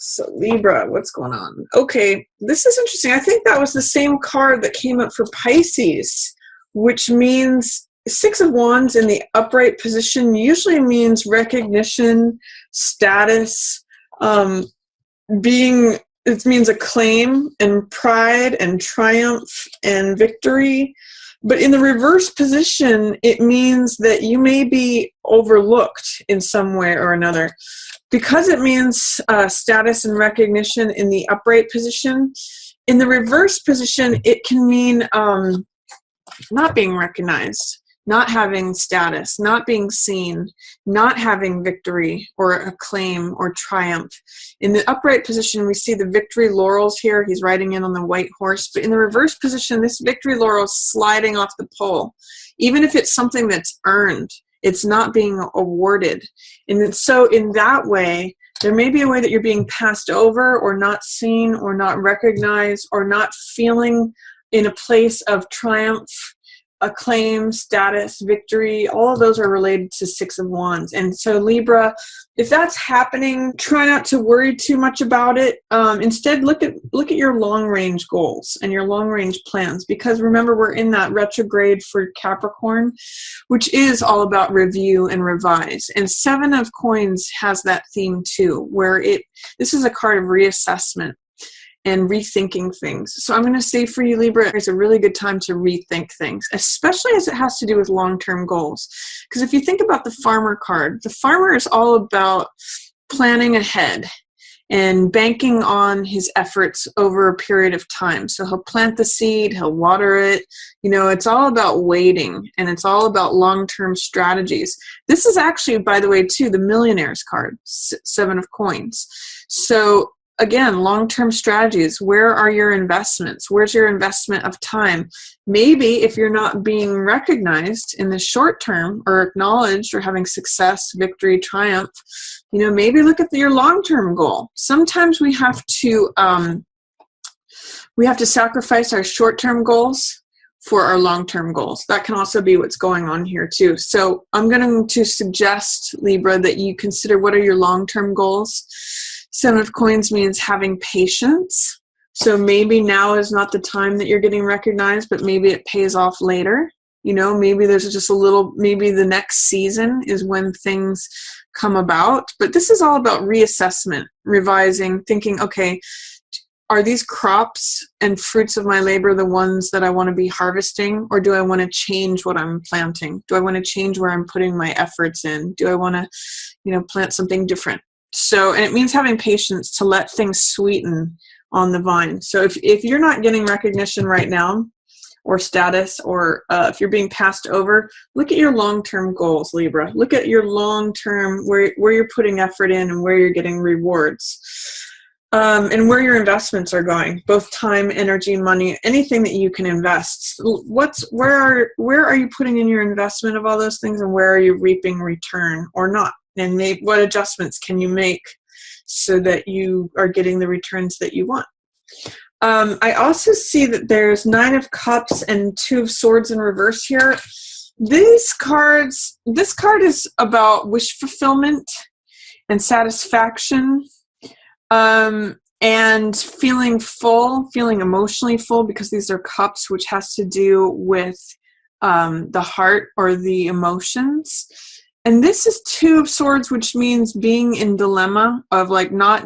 So Libra, what's going on? Okay, this is interesting. I think that was the same card that came up for Pisces, which means Six of Wands in the upright position usually means recognition, status, it means acclaim and pride and triumph and victory. But in the reverse position, it means that you may be overlooked in some way or another. Because it means status and recognition in the upright position, in the reverse position, it can mean not being recognized, not having status, not being seen, not having victory or acclaim or triumph. In the upright position, we see the victory laurels here. He's riding in on the white horse. But in the reverse position, this victory laurel is sliding off the pole. Even if it's something that's earned, it's not being awarded. And so in that way, there may be a way that you're being passed over or not seen or not recognized or not feeling in a place of triumph, acclaim, status, victory. All of those are related to Six of Wands. And so Libra, if that's happening, try not to worry too much about it. Instead, look at your long-range goals and your long-range plans, because remember, we're in that retrograde for Capricorn, which is all about review and revise. And Seven of Coins has that theme too, where this is a card of reassessment and rethinking things. So I'm going to say for you, Libra, it's a really good time to rethink things, especially as it has to do with long-term goals. Because if you think about the farmer card, the farmer is all about planning ahead and banking on his efforts over a period of time. So he'll plant the seed, he'll water it. You know, it's all about waiting, and it's all about long-term strategies. This is actually, by the way, too, the Millionaire's card, Seven of Coins. So again, long-term strategies. Where are your investments? Where's your investment of time? Maybe if you're not being recognized in the short term or acknowledged or having success, victory, triumph, you know, maybe look at your long-term goal. Sometimes we have to sacrifice our short-term goals for our long-term goals. That can also be what's going on here too. So I'm going to suggest, Libra, that you consider what are your long-term goals. Seven of Coins means having patience. So maybe now is not the time that you're getting recognized, but maybe it pays off later. You know, maybe there's just maybe the next season is when things come about. But this is all about reassessment, revising, thinking, okay, are these crops and fruits of my labor the ones that I want to be harvesting, or do I want to change what I'm planting? Do I want to change where I'm putting my efforts in? Do I want to, you know, plant something different? So, and it means having patience to let things sweeten on the vine. So if you're not getting recognition right now or status, or if you're being passed over, look at your long-term goals, Libra. Look at your long-term, where you're putting effort in and where you're getting rewards. And where your investments are going, both time, energy, money, anything that you can invest. Where are you putting in your investment of all those things, and where are you reaping return or not? And what adjustments can you make so that you are getting the returns that you want? I also see that there's Nine of Cups and Two of Swords in reverse here. This card is about wish fulfillment and satisfaction, and feeling full, feeling emotionally full, because these are cups, which has to do with the heart or the emotions. And this is Two of Swords, which means being in dilemma of like not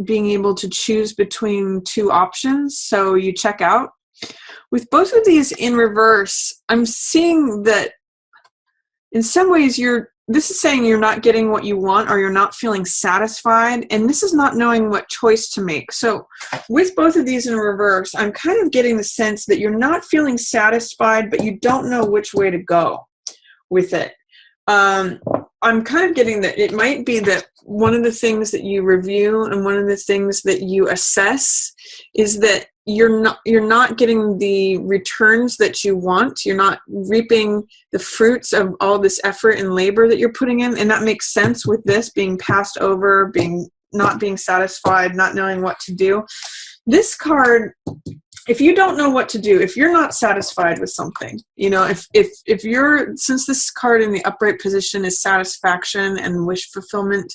being able to choose between two options. So you check out. With both of these in reverse, I'm seeing that in some ways this is saying you're not getting what you want, or you're not feeling satisfied. And this is not knowing what choice to make. So with both of these in reverse, I'm kind of getting the sense that you're not feeling satisfied, but you don't know which way to go with it. I'm kind of getting that it might be that one of the things that you review and one of the things that you assess is that you're not getting the returns that you want. You're not reaping the fruits of all this effort and labor that you're putting in. And that makes sense with this being passed over, not being satisfied, not knowing what to do. This card, if you don't know what to do, if you're not satisfied with something, you know, if you're, since this card in the upright position is satisfaction and wish fulfillment,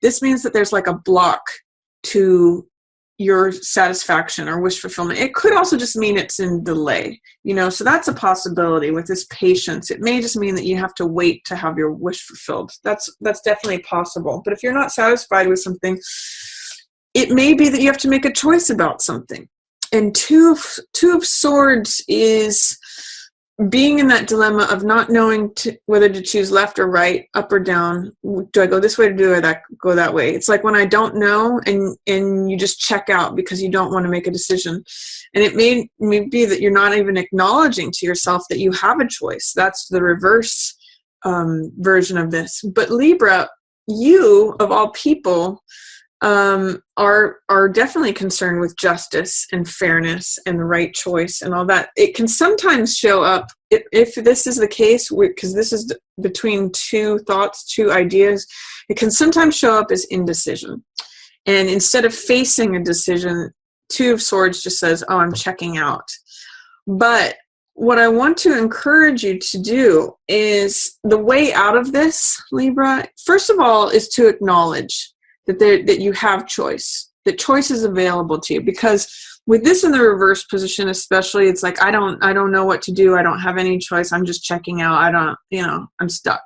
this means that there's like a block to your satisfaction or wish fulfillment. It could also just mean it's in delay, so that's a possibility with this patience. It may just mean that you have to wait to have your wish fulfilled. That's definitely possible. But if you're not satisfied with something, it may be that you have to make a choice about something. And two of Swords is being in that dilemma of not knowing whether to choose left or right, up or down. Do I go this way or do I go that way? It's like when I don't know and you just check out because you don't want to make a decision. And it may be that you're not even acknowledging to yourself that you have a choice. That's the reverse version of this. But Libra, you of all people, are definitely concerned with justice and fairness and the right choice and all that. It can sometimes show up, if this is the case, because this is between two thoughts, two ideas, it can sometimes show up as indecision. And instead of facing a decision, Two of Swords just says, oh, I'm checking out. But what I want to encourage you to do is the way out of this, Libra, first of all, is to acknowledge that you have choice, that choice is available to you. Because with this in the reverse position especially, it's like, I don't know what to do. I don't have any choice. I'm just checking out. I'm stuck.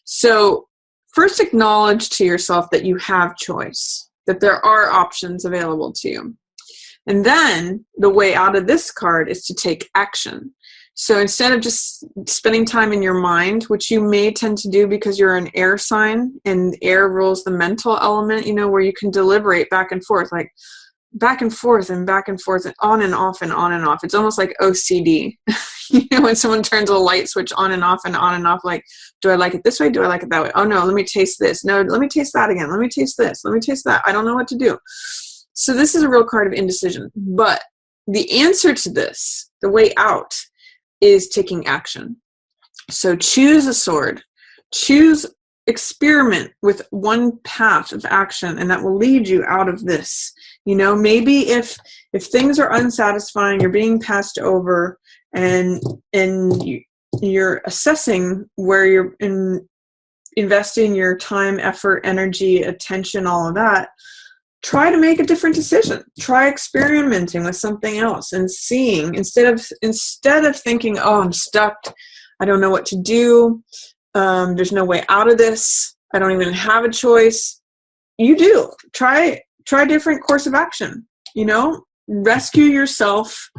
So first acknowledge to yourself that you have choice, that there are options available to you. And then the way out of this card is to take action. So instead of just spending time in your mind, which you may tend to do because you're an air sign and air rules the mental element, where you can deliberate back and forth, like back and forth and back and forth and on and off and on and off. It's almost like OCD. When someone turns a light switch on and off, like, do I like it this way? Do I like it that way? Oh no, let me taste this. No, let me taste that again. Let me taste this. Let me taste that. I don't know what to do. So this is a real card of indecision. But the answer to this, the way out, is taking action. So choose a sword, experiment with one path of action, and that will lead you out of this. Maybe if things are unsatisfying, you're being passed over, and you're assessing where you're investing your time, effort, energy, attention, all of that. Try to make a different decision. Try experimenting with something else and seeing, instead of thinking, oh, I'm stuck, I don't know what to do, there's no way out of this, I don't even have a choice. You do. Try a different course of action. Rescue yourself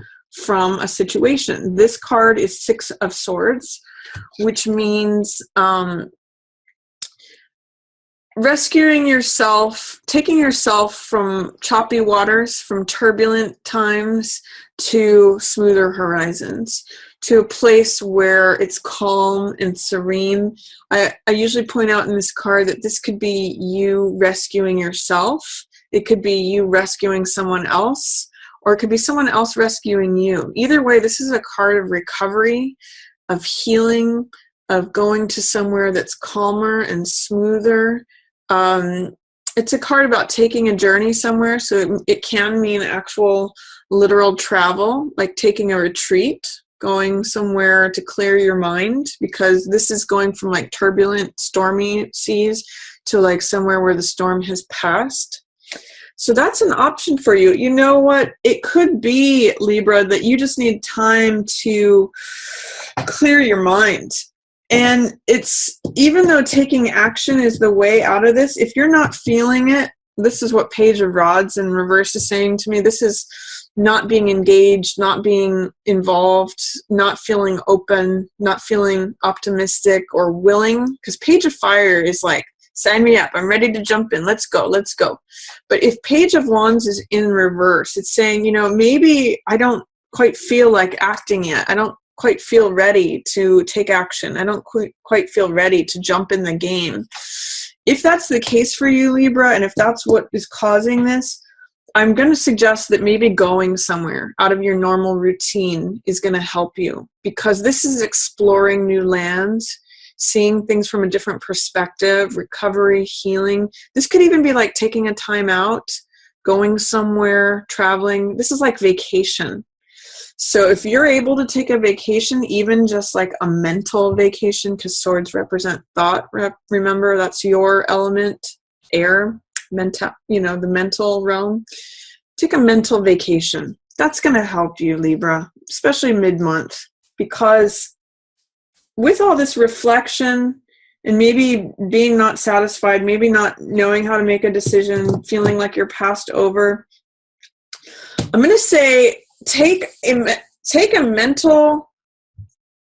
from a situation. This card is Six of Swords, which means rescuing yourself, taking yourself from choppy waters, from turbulent times to smoother horizons, to a place where it's calm and serene. I usually point out in this card that this could be you rescuing yourself. It could be you rescuing someone else, or it could be someone else rescuing you. Either way, this is a card of recovery, of healing, of going to somewhere that's calmer and smoother. It's a card about taking a journey somewhere, so it can mean actual literal travel, like taking a retreat, going somewhere to clear your mind, because this is going from like turbulent, stormy seas to like somewhere where the storm has passed. So that's an option for you. You know what? It could be, Libra, that you just need time to clear your mind. And it's, even though taking action is the way out of this, if you're not feeling it, this is what Page of Rods in reverse is saying to me. This is not being engaged, not being involved, not feeling open, not feeling optimistic or willing. Because Page of Fire is like, sign me up, I'm ready to jump in, let's go, let's go. But if Page of Wands is in reverse, it's saying, maybe I don't quite feel like acting yet. I don't quite feel ready to take action. I don't quite feel ready to jump in the game. If that's the case for you, Libra, and if that's what is causing this, I'm going to suggest that maybe going somewhere out of your normal routine is going to help you, because this is exploring new lands, seeing things from a different perspective, recovery, healing. This could even be like taking a time out, going somewhere, traveling. This is like vacation. So if you're able to take a vacation, even just like a mental vacation, because swords represent thought, remember that's your element, air. mental, the mental realm. Take a mental vacation. That's going to help you, Libra, especially mid-month, because with all this reflection and maybe being not satisfied, maybe not knowing how to make a decision, feeling like you're passed over, I'm going to say take a mental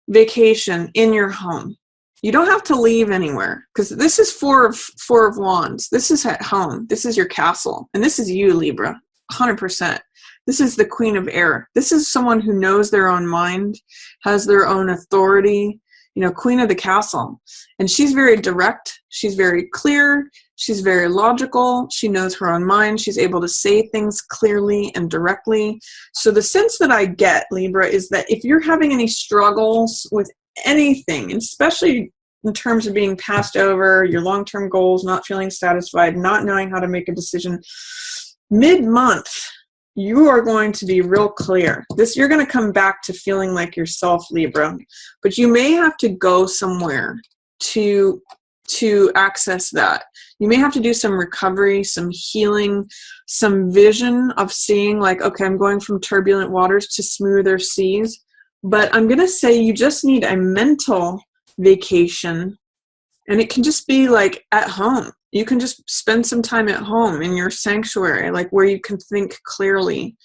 vacation in your home. You don't have to leave anywhere, because this is four of wands. This is at home. This is your castle. And this is you, Libra, 100%. This is the Queen of Air. This is someone who knows their own mind, has their own authority, Queen of the Castle. And she's very direct. She's very clear. She's very logical. She knows her own mind. She's able to say things clearly and directly. So the sense that I get, Libra, is that if you're having any struggles with anything, especially in terms of being passed over, your long-term goals, not feeling satisfied, not knowing how to make a decision, mid-month, you are going to be real clear. You're going to come back to feeling like yourself, Libra, but you may have to go somewhere to access that. You may have to do some recovery, some healing, some vision of seeing like, okay, I'm going from turbulent waters to smoother seas. But I'm going to say you just need a mental vacation, and it can just be like at home. You can just spend some time at home in your sanctuary, like where you can think clearly.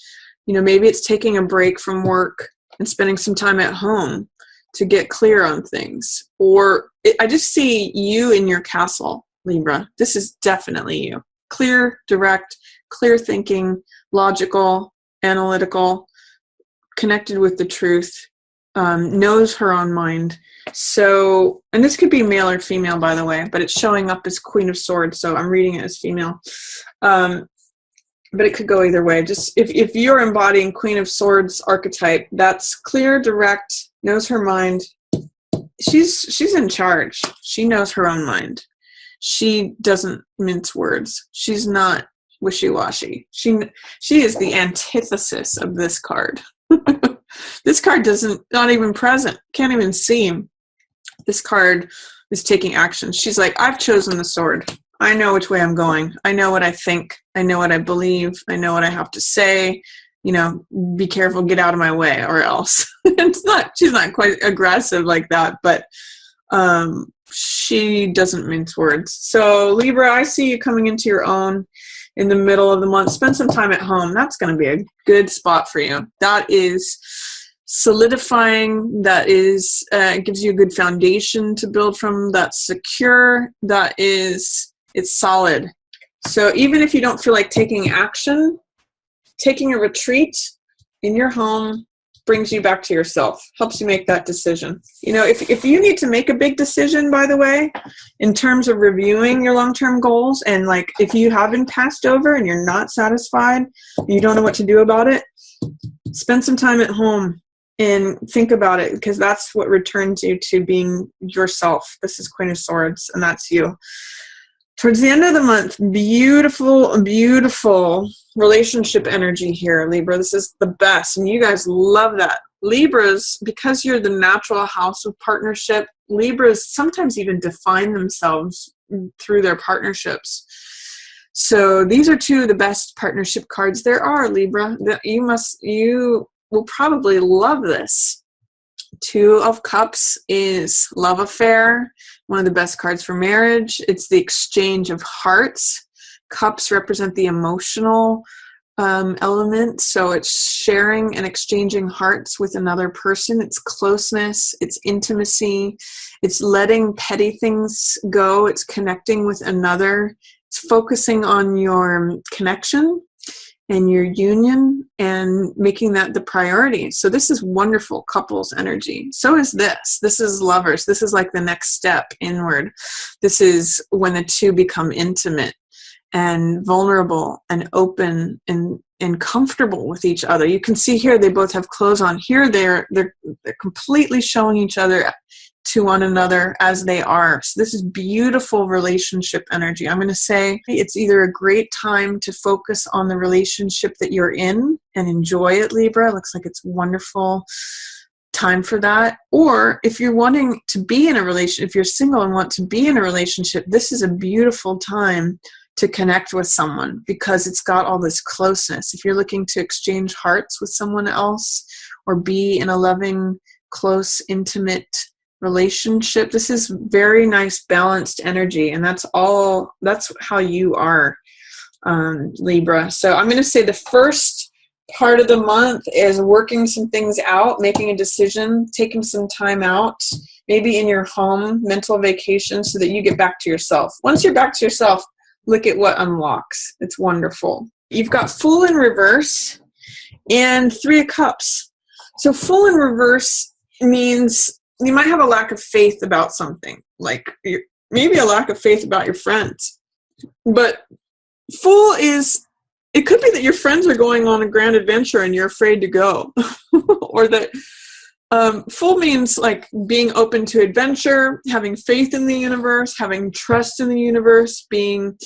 Maybe it's taking a break from work and spending some time at home to get clear on things. I just see you in your castle, Libra. This is definitely you. Clear, direct, clear thinking, logical, analytical, connected with the truth, knows her own mind. So, and this could be male or female, by the way, but it's showing up as Queen of Swords, so I'm reading it as female. But it could go either way. Just if you're embodying Queen of Swords archetype, that's clear, direct, knows her mind. She's in charge. She knows her own mind. She doesn't mince words. She's not wishy-washy. She is the antithesis of this card. This card not even present, can't even see. This card is taking action. She's like, I've chosen the sword. I know which way I'm going. I know what I think. I know what I believe. I know what I have to say. Be careful, get out of my way, or else. She's not quite aggressive like that, but she doesn't mince words. So Libra, I see you coming into your own in the middle of the month. Spend some time at home. That's going to be a good spot for you. That is solidifying. That is gives you a good foundation to build from. That's secure. It's solid. So even if you don't feel like taking action, taking a retreat in your home brings you back to yourself, helps you make that decision. If you need to make a big decision, by the way, in terms of reviewing your long-term goals, and like if you have been passed over and you're not satisfied, you don't know what to do about it, spend some time at home and think about it, because that's what returns you to being yourself. This is Queen of Swords, and that's you. Towards the end of the month, beautiful, beautiful relationship energy here, Libra. This is the best, and you guys love that. Libras, because you're the natural house of partnership, Libras sometimes even define themselves through their partnerships. So these are two of the best partnership cards there are, Libra. You will probably love this. Two of Cups is love affair, one of the best cards for marriage. It's the exchange of hearts. Cups represent the emotional element, so it's sharing and exchanging hearts with another person. It's closeness, it's intimacy, it's letting petty things go, it's connecting with another, it's focusing on your connection and your union and making that the priority. So this is wonderful couples energy. So is this. This is lovers. This is like the next step inward. This is when the two become intimate and vulnerable and open and comfortable with each other. You can see here they both have clothes on. Here they're completely showing each other to one another as they are. So this is beautiful relationship energy. I'm going to say it's either a great time to focus on the relationship that you're in and enjoy it, Libra. It looks like it's wonderful time for that. Or if you're wanting to be in a relationship, if you're single and want to be in a relationship, this is a beautiful time to connect with someone because it's got all this closeness. If you're looking to exchange hearts with someone else or be in a loving, close, intimate relationship, this is very nice, balanced energy. And that's how you are, Libra. So I'm going to say the first part of the month is working some things out, making a decision, taking some time out, maybe in your home, mental vacation, so that you get back to yourself. Once you're back to yourself, look at what unlocks. It's wonderful. You've got Fool in reverse and Three of Cups. So Fool in reverse means you might have a lack of faith about something, like maybe a lack of faith about your friends. But Fool is, it could be that your friends are going on a grand adventure and you're afraid to go. Or that Fool means like being open to adventure, having faith in the universe, having trust in the universe, being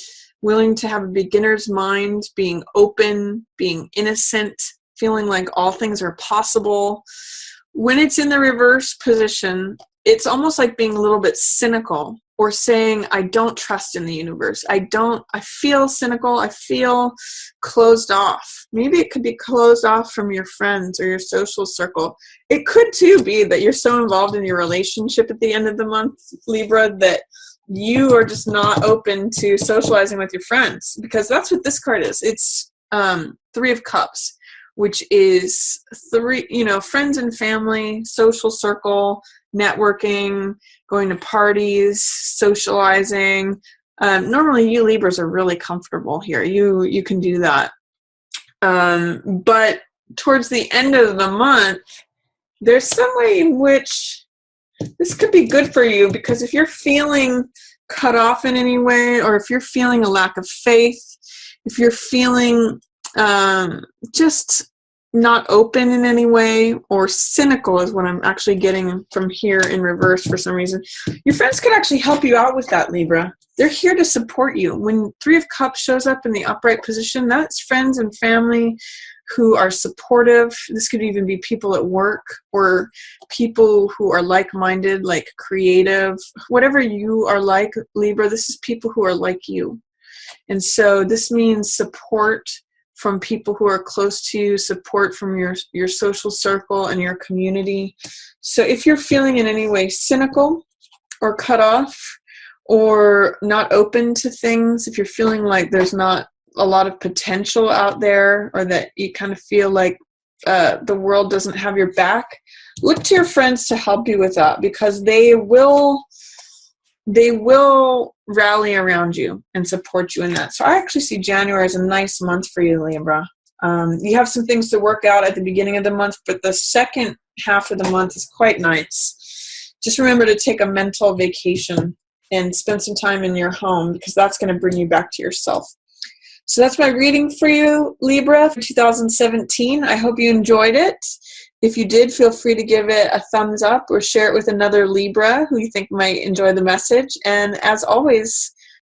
willing to have a beginner's mind, being open, being innocent, feeling like all things are possible. When it's in the reverse position, it's almost like being a little bit cynical or saying, I don't trust in the universe. I feel cynical. I feel closed off. Maybe it could be closed off from your friends or your social circle. It could too be that you're so involved in your relationship at the end of the month, Libra, that you are just not open to socializing with your friends, because that's what this card is. It's Three of Cups, which is friends and family, social circle, networking, going to parties, socializing. Normally you Libras are really comfortable here. You can do that. But towards the end of the month, there's some way in which this could be good for you, because if you're feeling cut off in any way, or if you're feeling a lack of faith, if you're feeling just not open in any way, or cynical is what I'm actually getting from here in reverse for some reason, your friends could actually help you out with that, Libra. They're here to support you. When Three of Cups shows up in the upright position, that's friends and family who are supportive. This could even be people at work or people who are like-minded, like creative. Whatever you are like, Libra, this is people who are like you. And so this means support from people who are close to you, support from your social circle and your community. So if you're feeling in any way cynical or cut off or not open to things, if you're feeling like there's not a lot of potential out there, or that you kind of feel like the world doesn't have your back, look to your friends to help you with that, because they will rally around you and support you in that. So I actually see January as a nice month for you, Libra. You have some things to work out at the beginning of the month, but the second half of the month is quite nice. Just remember to take a mental vacation and spend some time in your home, because that's going to bring you back to yourself. So that's my reading for you, Libra, for 2017. I hope you enjoyed it. If you did, feel free to give it a thumbs up or share it with another Libra who you think might enjoy the message. And as always,